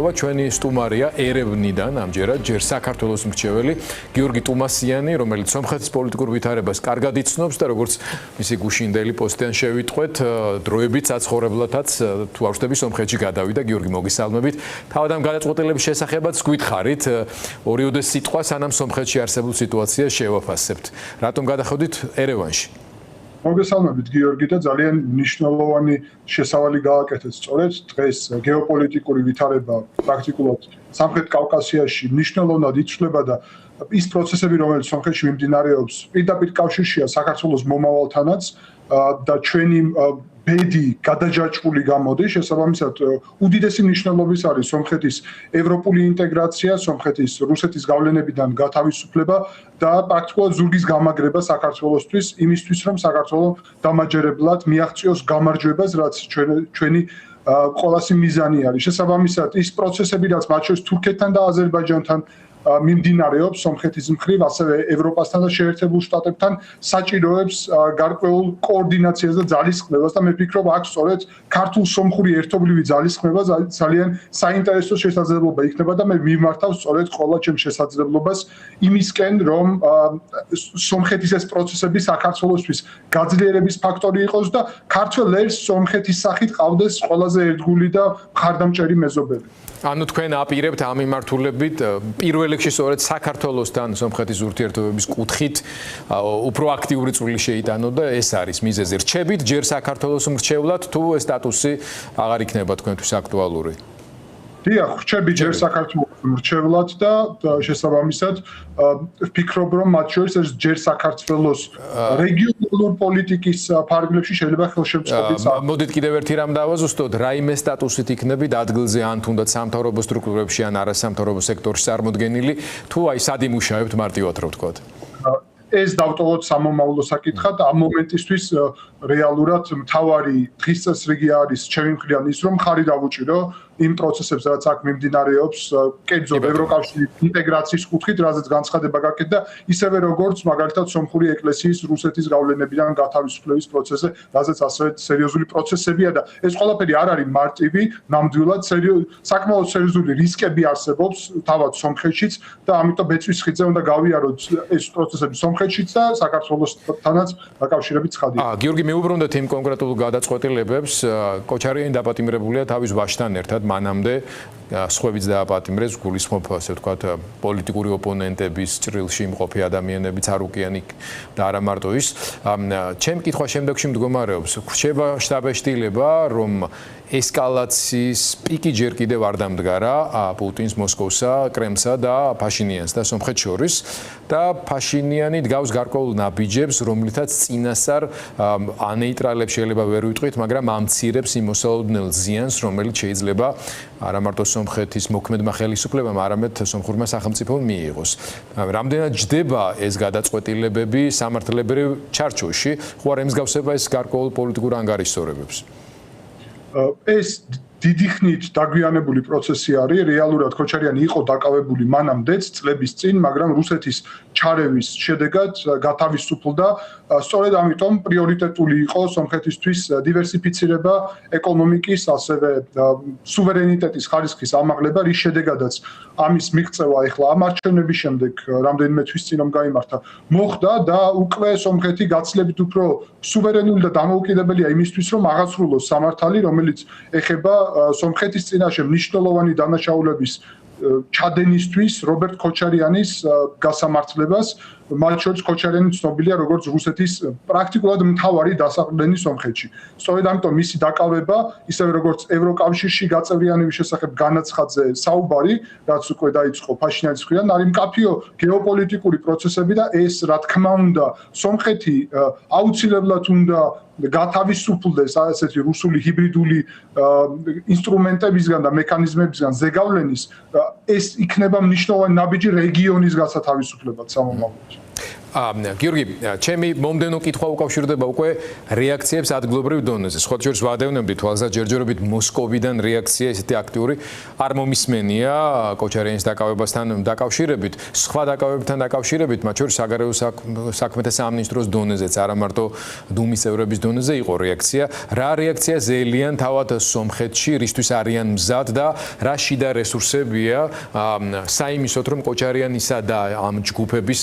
ჩვენი სტუმარია ერევნიდან ამჯერად ჯერ საქართველოს მრჩეველი გიორგი ტუმასიანი, რომელიც სომხეთის პოლიტიკურ ვითარებას კარგად იცნობს და როგორც მისი გუშინდელი პოსტიდან შევიტყვეთ, დროებით საცხოვრებლათაც თუ არ ვშტები სომხეთში გადავიდა. გიორგი, მოგისალმებით. თავად ამ გადაწყვეტილების შესახებაც გვითხარით, ორიოდე სიტყვა სანამ სომხეთში არსებულ სიტუაციას შევაფასებთ. რატომ გადახვდით ერევანში? მოგესალმებით გიორგი და ძალიან მნიშვნელოვანი შესავალი გააკეთეთ. სწორედ დღეს გეოპოლიტიკური ვითარება პრაქტიკულად სამხრეთ კავკასიაში მნიშვნელოვნად იცვლება და ის პროცესები, რომელიც სომხეთში მიმდინარეობს, პირდაპირ კავშირშია საქართველოს მომავალთანაც და ჩვენი ბედი გადაჯაჭვული გამოდის. შესაბამისად, უდიდესი მნიშვნელობის არის სომხეთის ევროპული ინტეგრაცია, სომხეთის რუსეთის გავლენებიდან გათავისუფლება და პრაქტიკულად ზურგის გამაგრება საქართველოსთვის, იმისთვის რომ საქართველო დამაჯერებლად მიაღწიოს გამარჯვებას, რაც ჩვენი ყველაზე მიზანი არის. შესაბამისად, ის პროცესები, რაც მათ შორის თურქეთთან და აზერბაიჯანთან მიმდინარეობს სომხეთის მხრივ, ასევე ევროპასთან და შეერთებულ შტატებთან საჭიროებს გარკვეულ კოორდინაციას და ძალისხმევას და მე ვფიქრობ, აქ სწორედ ქართულ-სომხური ერთობლივი ძალისხმევა ძალიან საინტერესო შესაძლებლობა იქნება და მე მიმართავ სწორედ ყველა ჩემს შესაძლებლობას იმისკენ, რომ სომხეთის ეს პროცესები საქართველოსთვის გაძლიერების ფაქტორი იყოს და ქართველ ერს სომხეთის სახით ყავდეს ყველაზე ერთგული და მხარდამჭერი მეზობელი. ანუ თქვენ აპირებთ ამ მიმართულებით პირველ რიგში სწორედ საქართველოსთან სომხეთის ურთიერთობების კუთხით უფრო აქტიური წვლილი შეიტანო და ეს არის მიზეზი. რჩებით ჯერ საქართველოს მრჩევლად თუ ეს სტატუსი აღარ იქნება თქვენთვის აქტუალური? დიახ, რჩები ჯერ საქართველოს მრჩევლად და შესაბამისად ვფიქრობ, რომ მათ შორის ეს ჯერ საქართველოს რეგიონულ პოლიტიკის ფარგლებში შეიძლება ხელშემწყობიც არის. მოდით კიდევ ერთი რამ დავაზუსტოთ, რაიმე სტატუსით იქნებით ადგილზე ან თუნდაც სამთავრობო სტრუქტურებში ან არასამთავრობო სექტორში წარმოდგენილი, თუ აი სად იმუშავებთ მარტივად რო ვთქვათ? ეს დავტოვოთ სამომავლო საკითხად. ამ მომენტისთვის რეალურად მთავარი დღის წესრიგი არის ჩემი მხრიდან ის, რომ ხარი დავუჭირო იმ პროცესებს, რაც აქ მიმდინარეობს, კერძოდ ევროკავშირის ინტეგრაციის კუთხით, რაზეც განცხადება გაკეთდა, ისევე როგორც მაგალითად სომხური ეკლესიის რუსეთის გავლენებიდან გათავისუფლების პროცესზე, რაზეც ასევე სერიოზული პროცესებია და ეს ყველაფერი არ არის მარტივი, ნამდვილად საკმაოდ სერიოზული რისკები არსებობს თავად სომხეთშიც და ამიტომ ბეწვის ხიდზე უნდა გავიაროთ ეს პროცესები სომხეთშიც და საქართველოსთანაც დაკავშირებით ცხადია. გიორგი, მიუბრუნდეთ იმ კონკრეტულ გადაწყვეტილებებს, კოჩარიანი დაპატიმრებულია თავის ვაჟთან ერთად. მანამდე სხვებიც დააპატიმრეს, გულისხმობ ასე ვთქვათ პოლიტიკური ოპონენტების ჭრილში იმყოფი ადამიანებიც არ უკიანი და არა მარტო ის. ჩემი კითხვა შემდეგში მდგომარეობს, რჩება შტაბ-ეშტილება, რომ ესკალაციის პიკი ჯერ კიდევ არ დამდგარა პუტინს, მოსკოვსა, კრემლსა და ფაშინიანს და სომხეთს შორის და ფაშინიანი დგავს გარკვეულ ნაბიჯებს, რომლითაც წინასწარ ანეიტრალებს შეიძლება ვერ ვიტყვით, მაგრამ ამცირებს იმ მოსალოდნელ ზიანს, რომელიც შეიძლება არა მარტო სომხეთის მოქმედმა ხელისუფლებამ, არამედ სომხურმა სახელმწიფომ მიიღოს. რამდენად ჯდება ეს გადაწყვეტილებები სამართლებრივ ჩარჩოში, ხო არ ემსგავსება ეს გარკვეულ პოლიტიკურ ანგარიშსწორებებს? ეს დიდი ხნით დაგვიანებული პროცესი არის. რეალურად ქოჩარიანი იყო დაკავებული მანამდეც წლების წინ, მაგრამ რუსეთის ჩარევის შედეგად გათავისუფლდა. სწორედ ამიტომ პრიორიტეტული იყო სომხეთისთვის დივერსიფიცირება ეკონომიკის, ასევე სუვერენიტეტის ხარისხის ამაღლება, რის შედეგადაც ამის მიღწევა ახლა ამ არჩევნების შემდეგ რამდენიმე თვის წინ რომ გაიმართა, მოხდა და უკვე სომხეთი გაცილებით უფრო სუვერენული და დამოუკიდებელია იმისთვის, რომ აღასრულოს სამართალი, რომელიც ეხება სომხეთის წინაშე მნიშვნელოვანი დანაშაულების ჩადენისთვის რობერტ ქოჩარიანის გასამართლებას. მათ შორის ქოჩარიანი ცნობილია როგორც რუსეთის პრაქტიკულად მთავარი დასაყრდენი სომხეთში. სწორედ ამიტომ მისი დაკავება, ისევე როგორც ევროკავშირში გაწევრიანების შესახებ განაცხადზე საუბარი, რაც უკვე დაიწყო ფაშინიანის მხრიდან, არის მკაფიო გეოპოლიტიკური პროცესები და ეს, რა თქმა უნდა, სომხეთი აუცილებლად უნდა გათავისუფლდეს ასეთი რუსული ჰიბრიდული ინსტრუმენტებისგან და მექანიზმებისგან ზეგავლენის, ეს იქნება მნიშვნელოვანი ნაბიჯი რეგიონის გასათავისუფლებად სამომავლოდ. გიორგი, ჩემი მომდენო კითხვა უკავშირდება უკვე რეაქციებს ადგილობრივ დონეზე. სხვათა შორის ვადევნებდი თვალსაჩინო ჯერჯერობით მოსკოვიდან რეაქცია ესეთი აქტიური არ მომისმენია კოჩარიანის დაკავებასთან დაკავშირებით, სხვა დაკავებებთან დაკავშირებით, მათ შორის საგარეო საქმეთა სამინისტროს დონეზეც, არა მარტო დუმის წევრების დონეზე იყო რეაქცია. რა რეაქცია ზეილიან თავად სომხეთში, რისთვის არიან მზად და რა შიდა რესურსებია საიმისოდ, რომ კოჩარიანისა და ამ ჯგუფების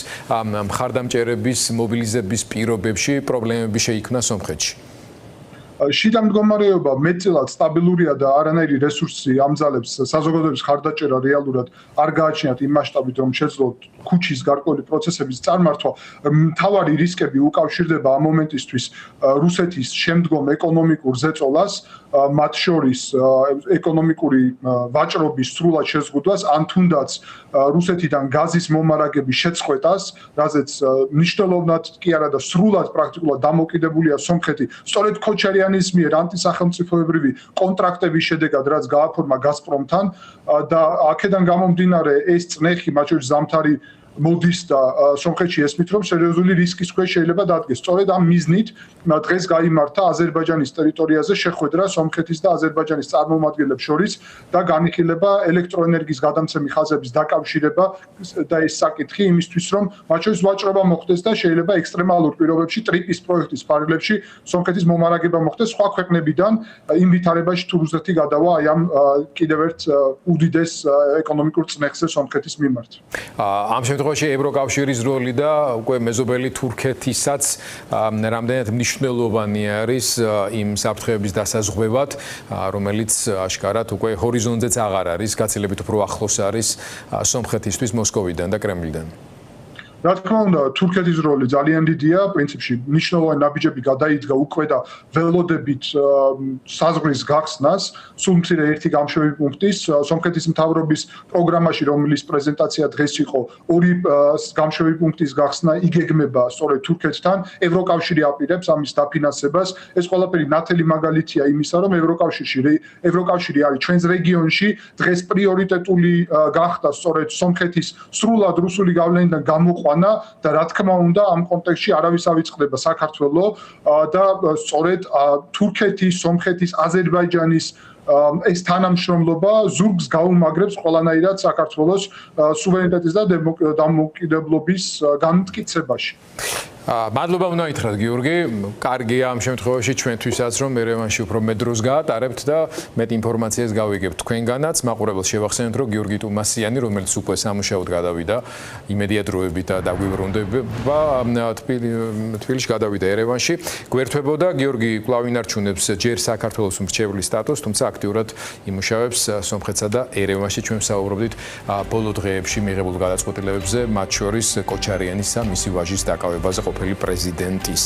მხარდამჭერების მობილიზების პირობებში პრობლემები შეიქმნა სომხეთში. შიდა მდგომარეობა მეტწილად სტაბილურია და არანაირი რესურსი ამძალებს საზოგადოების ხარდაჭერა რეალურად არ გააჩნიათ იმ მასშტაბით, რომ შეძლოთ ქუჩის გარკვეული პროცესების წარმართვა. მთავარი რისკები უკავშირდება ამ მომენტისთვის რუსეთის შემდგომ ეკონომიკურ ზეწოლას, მათ შორის ეკონომიკური ვაჭრობის სრულად შეზღუდვას, ან თუნდაც რუსეთიდან გაზის მომარაგების შეწყვეტას, რაზეც მნიშვნელოვნად კი არა და სრულად პრაქტიკულად დამოკიდებულია სომხეთი, სწორედ კოჩარიანის მიერ ანტისახელმწიფოებრივი კონტრაქტების შედეგად, რაც გააფორმა გაზპრომთან და აქედან გამომდინარე ეს წნეხი, მათ შორის ზამთარი მოდის და სომხეთში ესმით, რომ სერიოზული რისკის ქვეშ შეიძლება დადგეს. სწორედ ამ მიზნით დღეს გაიმართა აზერბაიჯანის ტერიტორიაზე შეხვედრა სომხეთის და აზერბაიჯანის წარმომადგენლებს შორის და განიხილება ელექტროენერგიის გადამცემი ხაზების დაკავშირება და ეს საკითხი იმისთვის, რომ მათ შორის ვაჭრობა მოხდეს და შეიძლება ექსტრემალურ პირობებში ტრიპის პროექტის ფარგლებში სომხეთის მომარაგება მოხდეს სხვა ქვეყნებიდან იმ ვითარებაში თუ რუსეთი გადავა აი ამ კიდევ ერთ უდიდეს ეკონომიკურ წნეხზე სომხეთის მიმართ. ამ შემთხვევაში ევროკავშირის როლი და უკვე მეზობელი თურქეთისაც რამდენად მნიშვნელოვანი არის იმ საფრთხეების დასაზღვევად, რომელიც აშკარად უკვე ჰორიზონტზეც აღარ არის, გაცილებით უფრო ახლოს არის სომხეთისთვის მოსკოვიდან და კრემლიდან. რა თქმა უნდა, თურქეთის როლი ძალიან დიდია, პრინციპში მნიშვნელოვანი ნაბიჯები გადაიდგა უკვე და ველოდებით საზღვრის გახსნას, სულ მცირე ერთი გამშვები პუნქტის სომხეთის მთავრობის პროგრამაში, რომლის პრეზენტაცია დღეს იყო, ორი გამშვები პუნქტის გახსნა იგეგმება სწორედ თურქეთთან, ევროკავშირი აპირებს ამის დაფინანსებას. ეს ყველაფერი ნათელი მაგალითია იმისა, რომ ევროკავშირი არის ჩვენს რეგიონში დღეს პრიორიტეტული გახდა სწორედ სომხეთის სრულად რუსული გავლენიდან გამოყვანა და რა თქმა უნდა ამ კონტექსტში არავის ავიწყდება საქართველოს და სწორედ თურქეთის, სომხეთის, აზერბაიჯანის ეს თანამშრომლობა ზურგს გაუმაგრებს ყველანაირად საქართველოს სუვერენიტეტის და დამოუკიდებლობის განმტკიცებაში. მადლობა უნდა ითხრათ გიორგი, კარგია ამ შემთხვევაში ჩვენთვისაც რომ ერევანში უფრო მეტ დროს გაატარებთ და მეტ ინფორმაციას გავიგებთ თქვენგანაც. მაყურებელს შევახსენოთ, რომ გიორგი ტუმასიანი, რომელიც უკვე სამუშაოდ გადავიდა იმედია დროებით და დაგვიბრუნდება თბილისში გადავიდა ერევანში, გვერდებოდა გიორგი კვლავ ინარჩუნებს ჯერ საქართველოს მრჩევლის სტატუსს, თუმცა აქტიურად იმუშავებს სომხეთსა და ერევანში. ჩვენ ვსაუბრობდით ბოლო დღეებში მიღებულ გადაწყვეტილებებზე, მათ შორის კოჩარიანის და მისი ვაჟის დაკავებაზე ყოფილი პრეზიდენტის